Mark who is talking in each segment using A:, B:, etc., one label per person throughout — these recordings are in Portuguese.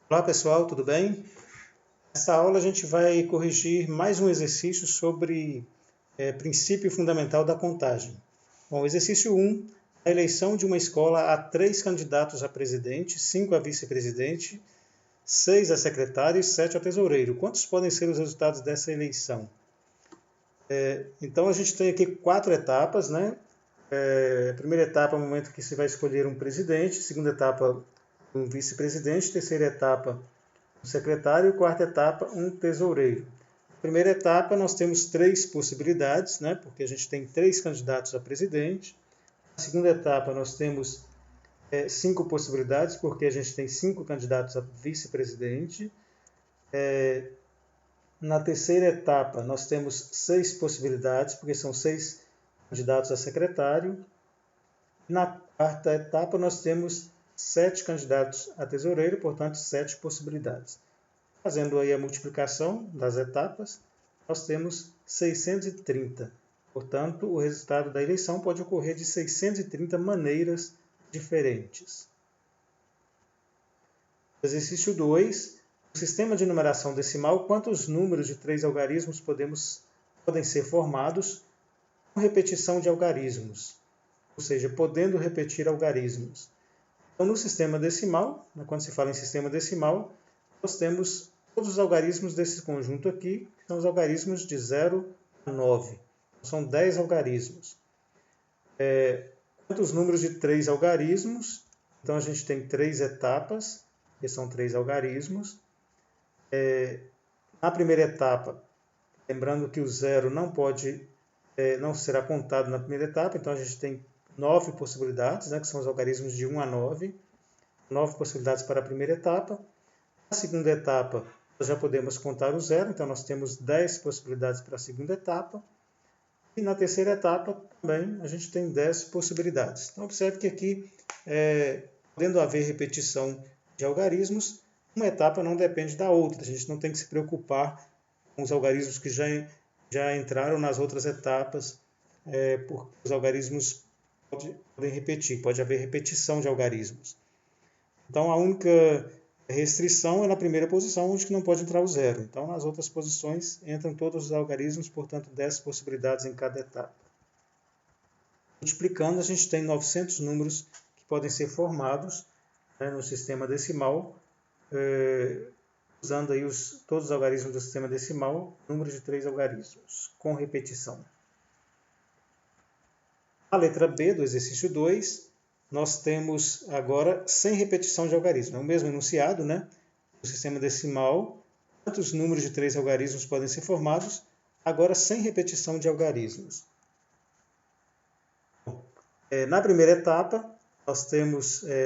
A: Olá pessoal, tudo bem? Nessa aula a gente vai corrigir mais um exercício sobre princípio fundamental da contagem. Bom, exercício 1, a eleição de uma escola há 3 candidatos a presidente, 5 a vice-presidente, 6 a secretário e 7 a tesoureiro. Quantos podem ser os resultados dessa eleição? Então a gente tem aqui 4 etapas, né? Primeira etapa é o momento que se vai escolher um presidente, segunda etapa um vice-presidente, terceira etapa um secretário e quarta etapa um tesoureiro. Na primeira etapa nós temos 3 possibilidades, né? Porque a gente tem 3 candidatos a presidente. Na segunda etapa nós temos 5 possibilidades, porque a gente tem 5 candidatos a vice-presidente. Na terceira etapa nós temos 6 possibilidades, porque são 6 candidatos a secretário. Na quarta etapa nós temos 7 candidatos a tesoureiro, portanto 7 possibilidades. Fazendo aí a multiplicação das etapas, nós temos 630. Portanto, o resultado da eleição pode ocorrer de 630 maneiras diferentes. Exercício 2. No sistema de numeração decimal, quantos números de 3 algarismos podem ser formados com repetição de algarismos? Ou seja, podendo repetir algarismos. Então, no sistema decimal, quando se fala em sistema decimal, nós temos todos os algarismos desse conjunto aqui, que são os algarismos de 0 a 9. São 10 algarismos. Quantos números de 3 algarismos? Então, a gente tem 3 etapas, que são 3 algarismos. Na primeira etapa, lembrando que o 0 não será contado na primeira etapa, então a gente tem 9 possibilidades, né, que são os algarismos de 1 a 9. 9 possibilidades para a primeira etapa. Na segunda etapa, nós já podemos contar o 0, então nós temos 10 possibilidades para a segunda etapa. E na terceira etapa, também, a gente tem 10 possibilidades. Então, observe que aqui, podendo haver repetição de algarismos, uma etapa não depende da outra. A gente não tem que se preocupar com os algarismos que já entraram nas outras etapas, porque os algarismos podem repetir, pode haver repetição de algarismos. Então, a única restrição é na primeira posição, onde não pode entrar o 0. Então, nas outras posições, entram todos os algarismos, portanto, 10 possibilidades em cada etapa. Multiplicando, a gente tem 900 números que podem ser formados, né, no sistema decimal, usando aí todos os algarismos do sistema decimal, número de 3 algarismos, com repetição. A letra B do exercício 2, nós temos agora sem repetição de algarismo. É o mesmo enunciado, né? No sistema decimal, quantos números de 3 algarismos podem ser formados, agora sem repetição de algarismos. Na primeira etapa, nós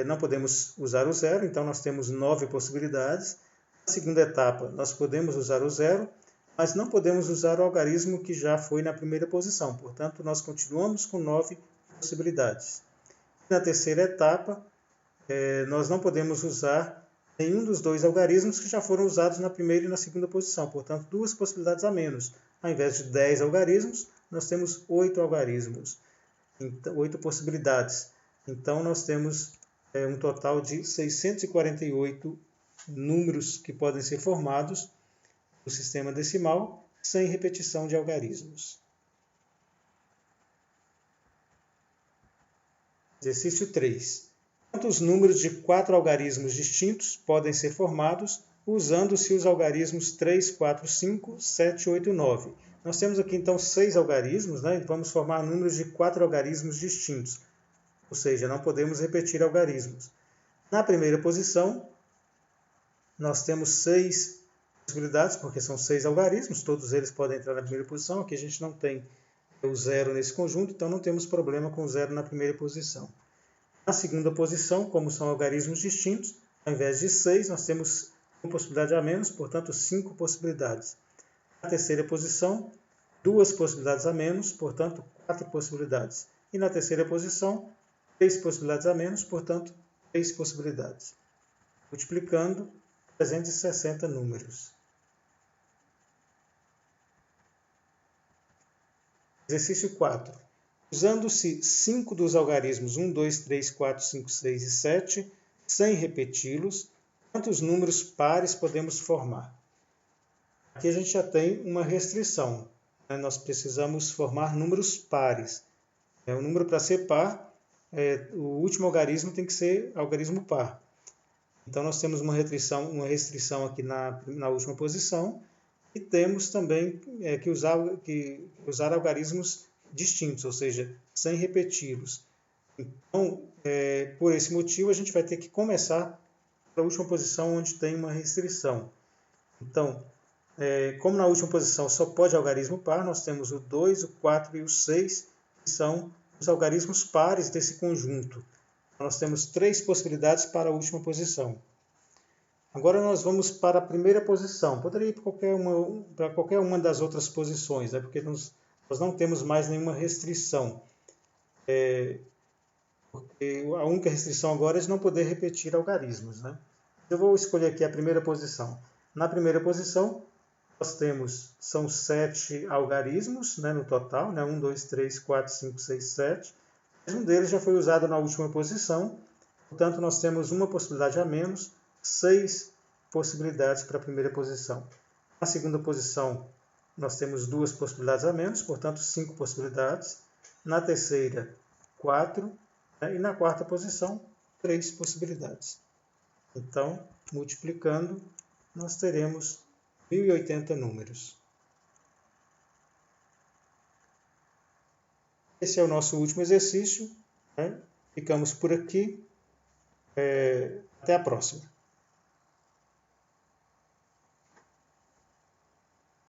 A: não podemos usar o 0, então nós temos 9 possibilidades. Na segunda etapa, nós podemos usar o 0, mas não podemos usar o algarismo que já foi na primeira posição. Portanto, nós continuamos com 9 possibilidades. Na terceira etapa, nós não podemos usar nenhum dos 2 algarismos que já foram usados na primeira e na segunda posição. Portanto, 2 possibilidades a menos. Ao invés de 10 algarismos, nós temos 8 algarismos, 8 possibilidades. Então, nós temos um total de 648 números que podem ser formados no sistema decimal, sem repetição de algarismos. Exercício 3. Quantos números de 4 algarismos distintos podem ser formados usando-se os algarismos 3, 4, 5, 7, 8 e 9? Nós temos aqui, então, 6 algarismos, né? Vamos formar números de 4 algarismos distintos, ou seja, não podemos repetir algarismos. Na primeira posição, nós temos 6 possibilidades, porque são 6 algarismos, todos eles podem entrar na primeira posição. Aqui a gente não tem o 0 nesse conjunto, então não temos problema com o 0 na primeira posição. Na segunda posição, como são algarismos distintos, ao invés de 6, nós temos uma possibilidade a menos, portanto 5 possibilidades. Na terceira posição, 2 possibilidades a menos, portanto 4 possibilidades. E na terceira posição, 3 possibilidades a menos, portanto 3 possibilidades. Multiplicando, 360 números. Exercício 4. Usando-se 5 dos algarismos 1, 2, 3, 4, 5, 6 e 7, sem repeti-los, Quantos números pares podemos formar? Aqui a gente já tem uma restrição, né? Nós precisamos formar números pares. O número, para ser par, o último algarismo tem que ser algarismo par. Então nós temos uma restrição aqui na última posição, e temos também que usar algarismos distintos, ou seja, sem repeti-los. Então, por esse motivo, a gente vai ter que começar pela última posição onde tem uma restrição. Então, como na última posição só pode algarismo par, nós temos o 2, o 4 e o 6, que são os algarismos pares desse conjunto. Nós temos 3 possibilidades para a última posição. Agora nós vamos para a primeira posição. Poderia ir para qualquer uma das outras posições, né? Porque nós não temos mais nenhuma restrição. Porque a única restrição agora é de não poder repetir algarismos, né? Eu vou escolher aqui a primeira posição. Na primeira posição, nós são 7 algarismos, né, no total, né? 1, 2, 3, 4, 5, 6, 7. Um deles já foi usado na última posição, portanto nós temos uma possibilidade a menos, 6 possibilidades para a primeira posição. Na segunda posição, nós temos 2 possibilidades a menos, portanto 5 possibilidades. Na terceira, 4. E na quarta posição, 3 possibilidades. Então, multiplicando, nós teremos 1080 números. Esse é o nosso último exercício, né? Ficamos por aqui. Até a próxima.